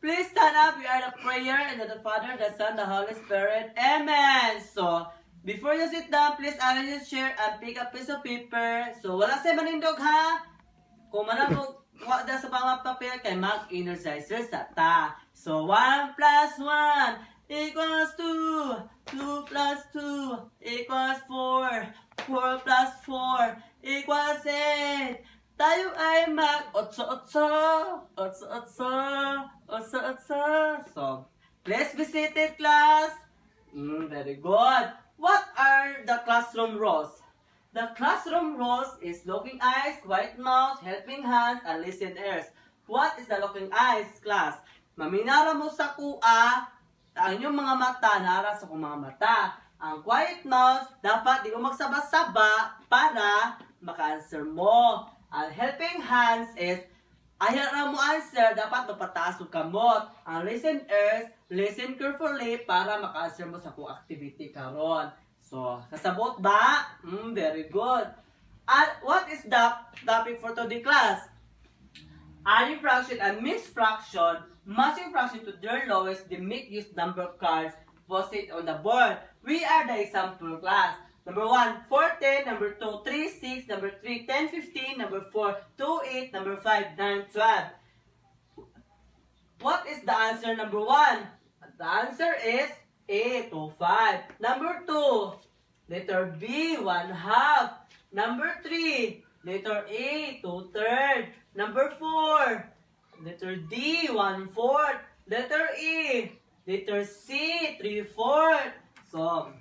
Please stand up. We are the prayer and the Father, the Son, the Holy Spirit. Amen. So, before you sit down, please arrange your chair and pick up a piece of paper. So, wala sa manindog ha. Kung manabog, wala sa mga papel kay mag-energizer sa ta. So, 1 plus 1 equals 2. 2 plus 2 equals 4. 4 plus 4 equals 8. Tayo ay mag-8-8. 8-8. 8-8. So, let's be seated, class. Very good. What are the classroom roles? The classroom roles is looking eyes, quiet mouth, helping hands, and listening ears. What is the looking eyes, class? Maminara mo sa kuha, ang inyong mga mata, nara sa kong mga mata. Ang quiet mouth, dapat di mo magsaba-saba para maka-answer mo. Ang helping hands is, ayaw na mo answer, dapat mapataas o kamot. Ang listen ears, listen carefully para maka-answer mo sa kung activity karon. So, kasabot ba? Very good. And what is the topic for today, class? Adding fraction and mixed fraction, matching fraction to their lowest, the make use number cards posted on the board. We are the example, class. Number 1, 4, 10. Number 2, 3, 6. Number 3, 10, 15. Number 4, 2, 8. Number 5, 9, 12. What is the answer, number 1? The answer is A to 5. Number 2, letter B, 1/2. Number 3, letter A, 2/3. Number 4, letter D, 1/4. Letter E, letter C, 3/4. So,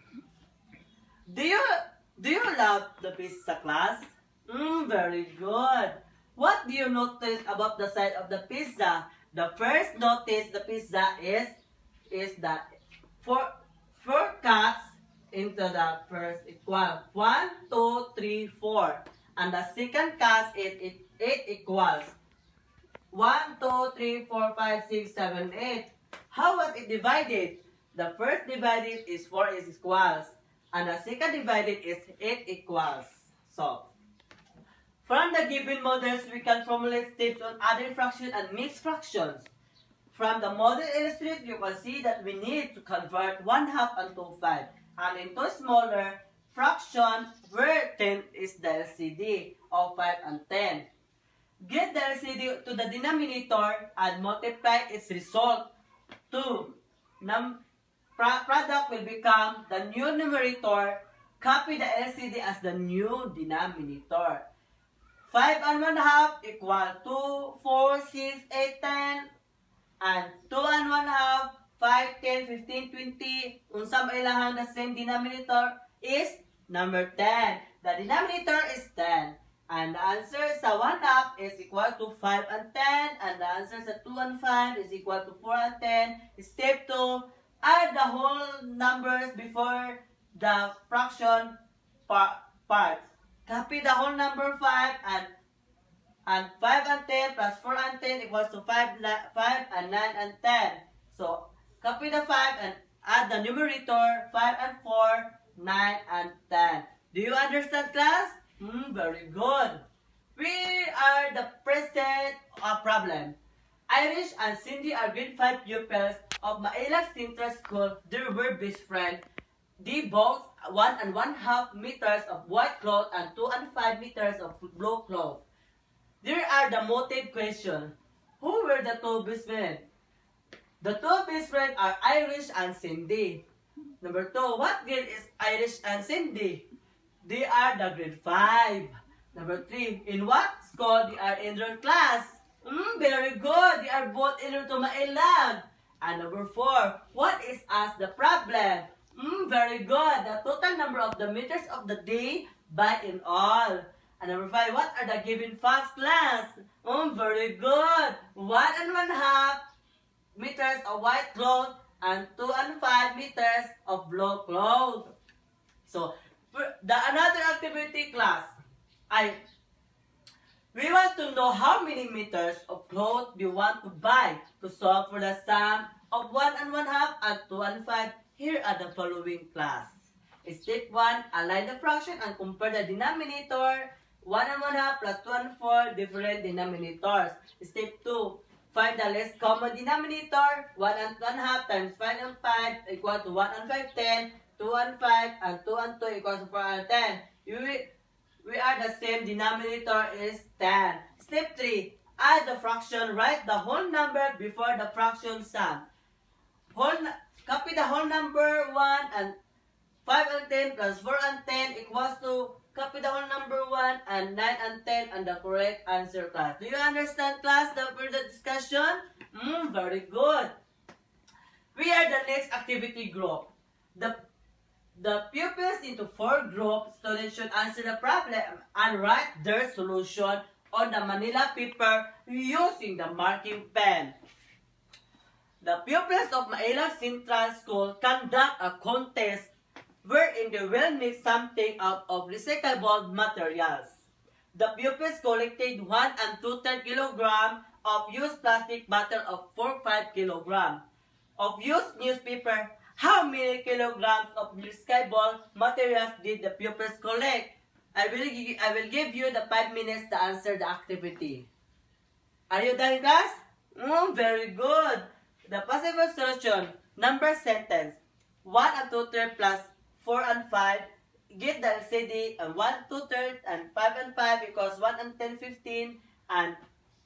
do you love the pizza, class? Very good. What do you notice about the side of the pizza? The first notice the pizza is that four cuts into the first equal 1, 2, 3, 4, and the second cut is 8 equals 1, 2, 3, 4, 5, 6, 7, 8. How was it divided? The first divided is 4 is equals, and the second divided is 8 equals. So, from the given models, we can formulate steps on adding fraction and mixed fractions. From the model illustrated, you can see that we need to convert 1/2 into 5 and into smaller fraction where 10 is the LCD of 5 and 10. Get the LCD to the denominator and multiply its result. 2. Product will become the new numerator. Copy the LCD as the new denominator. 5 and 1/2 equal 2, 4, 6, 8, 10. And 2 and 1/2, 5, 10, 15, 20. Unsa mailahan the same denominator is number 10. The denominator is 10. And the answer sa 1/2 is equal to 5 and 10. And the answer sa 2 and 5 is equal to 4 and 10. Step 2, add the whole numbers before the fraction part. Copy the whole number 5 and 5 and 10 plus 4 and 10 equals to 5 and 9 and 10. So, copy the 5 and add the numerator 5 and 4, 9 and 10. Do you understand, class? Very good. We are the present problem. Irish and Cindy are grade 5 pupils of Mailag Central School. They were best friends. They both 1 and 1/2 meters of white cloth and 2 and 5 meters of blue cloth. There are the motive question. Who were the two best friends? The two best friends are Irish and Cindy. Number 2, what grade is Irish and Cindy? They are the grade 5. Number 3, in what school they are in their class? Very good. They are both in to Mailag. And number 4, what is as the problem? Very good. The total number of the meters of the day by in all. And number 5, what are the given facts, class? Very good. 1 and 1/2 meters of white cloth and 2 and 5 meters of blue cloth. So, another activity, class. We want to know how many meters of cloth you want to buy to solve for the sum of 1 and 1/2 and 2 and 5. Here are the following, class. Step 1, align the fraction and compare the denominator. 1 and 1/2 plus 2 and 4, different denominators. Step 2, Find the least common denominator. 1 and 1 half times 5 and 5 equal to 1 and 5, 10. 2 and 5 and 2 and 2 equals to 4 and 10. We are the same denominator is 10. Step 3. Add the fraction. Write the whole number before the fraction sum. Copy the whole number 1 and 5 and 10 plus 4 and 10 equals to copy the whole number 1 and 9 and 10 and the correct answer, class. Do you understand, class, the further discussion? Very good. We are the next activity group. The pupils into 4 groups. Students should answer the problem and write their solution on the Manila paper using the marking pen. The pupils of Mailang Central School conduct a contest wherein they will make something out of recyclable materials. The pupils collected 1 and 2/3 kilogram of used plastic bottle of 4-5 kilogram of used newspaper. How many kilograms of recyclable materials did the pupils collect? I will give you the 5 minutes to answer the activity. Are you done, class? Very good. The possible solution. Number sentence. 1 and 2/3 plus 4 and 5. Get the LCD and 1, 2/3 and 5 and 5 equals 1 and 10, 15. And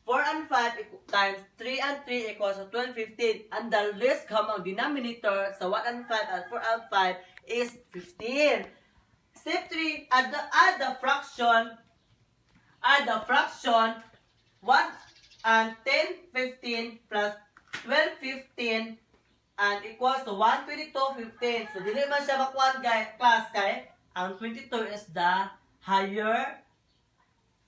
4 and 5 times 3 and 3 equals 12, 15. And the least common denominator sa 1 and 5 and 4 and 5 is 15. Step 3, add the fraction 1 and 10, 15 plus 12, 15 and equals to 1, 22, 15. So, dili man siya makuha, class, kay ang 22 is the higher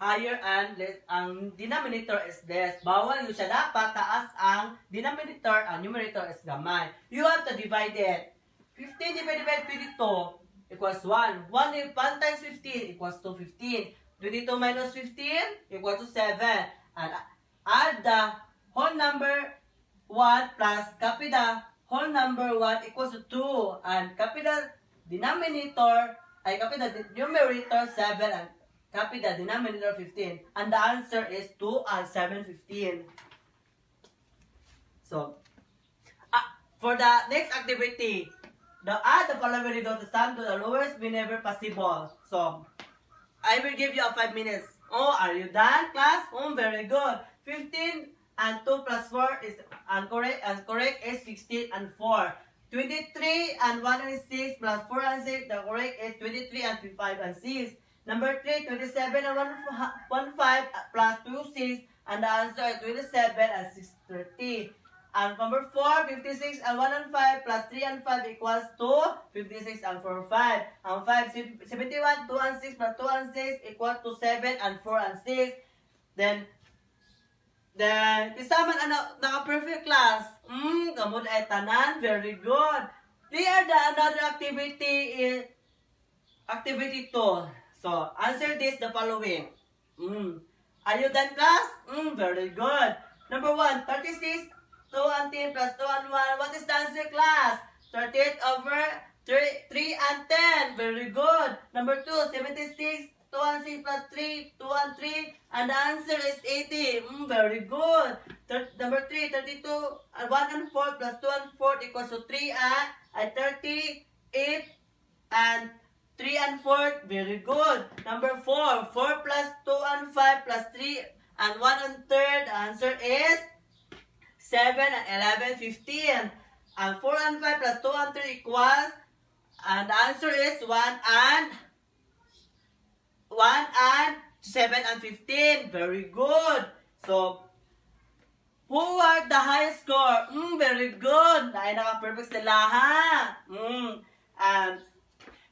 and ang denominator is less. Bawal yun siya. Dapat taas ang denominator, ang numerator is gamay. You have to divide it. 15 divided by 22 equals 1. 1 times 15 equals to 15. 22 minus 15 equals to 7. And add the whole number 1 plus copy the whole number 1 equals to 2. And copy the numerator 7 and copy the denominator 15. And the answer is 2 and 7, 15. So, for the next activity, add the following results to sum to the lowest whenever possible. So, I will give you 5 minutes. Are you done, class? Very good. 15 and 2 plus 4 is correct is 16 and 4. 23 and 1 and 6 plus 4 and 6, the correct is 23 and 5 and 6. Number 3, 27 and 1, 5 plus 2, 6. And the answer is 27 and 6, 30. And number 4, 56 and 1 and 5 plus 3 and 5 equals to 56 and 4, 5. And 5, 71, 2 and 6 plus 2 and 6 equals to 7 and 4 and 6. Then, isa man naka-perfect, class. Kamod ay tanan. Very good. Here, another activity is activity 2. So, answer this the following. Are you done, class? Very good. Number 1, 36, 2 and 10 plus 2 and 1. What is the answer, class? 38 over 3 and 10. Very good. Number 2, 76, 2 and 6 plus 3, 2 and 3. And the answer is 80. Very good. Number 3, 32, 1 and 4 plus 2 and 4 equals to 3 and 38 and 3 and 4, very good. Number 4, 4 plus 2 and 5 plus 3 and 1 and 3rd, the answer is 7 and 11, 15. And 4 and 5 plus 2 and 3 equals, and the answer is 1 and 7 and 15. Very good. So, who are the highest score? Very good. Dahil naka-perfect sila, ha? And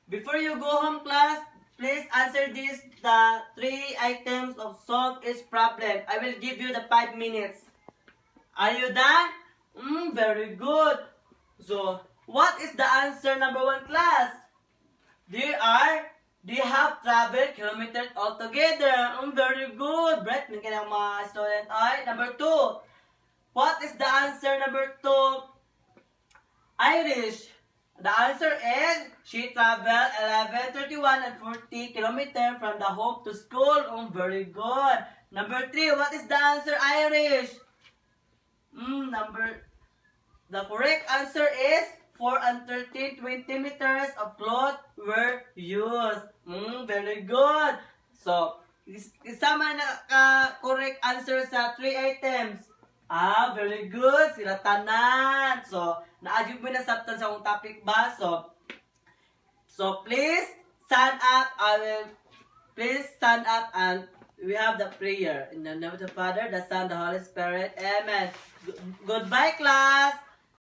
before you go home, class, please answer the 3 items of solve each problem. I will give you the 5 minutes. Are you done? Very good. So, what is the answer, number 1, class? They have traveled kilometers altogether. Very good. Brett, may kailang mga student. Alright, number 2. What is the answer, number 2? Irish. The answer is, she traveled 11, 31, and 40 kilometers from the home to school. Very good. Number 3, what is the answer, Irish? The correct answer is 4 and 13, 20 meters of cloth were used. Very good. So, isama na correct answer sa 3 items. Very good. Sila tanan. So, na-adjust mo na sabtan sa akong topic ba? So please stand up. Please stand up and we have the prayer. In the name of the Father, the Son, the Holy Spirit. Amen. Goodbye, class.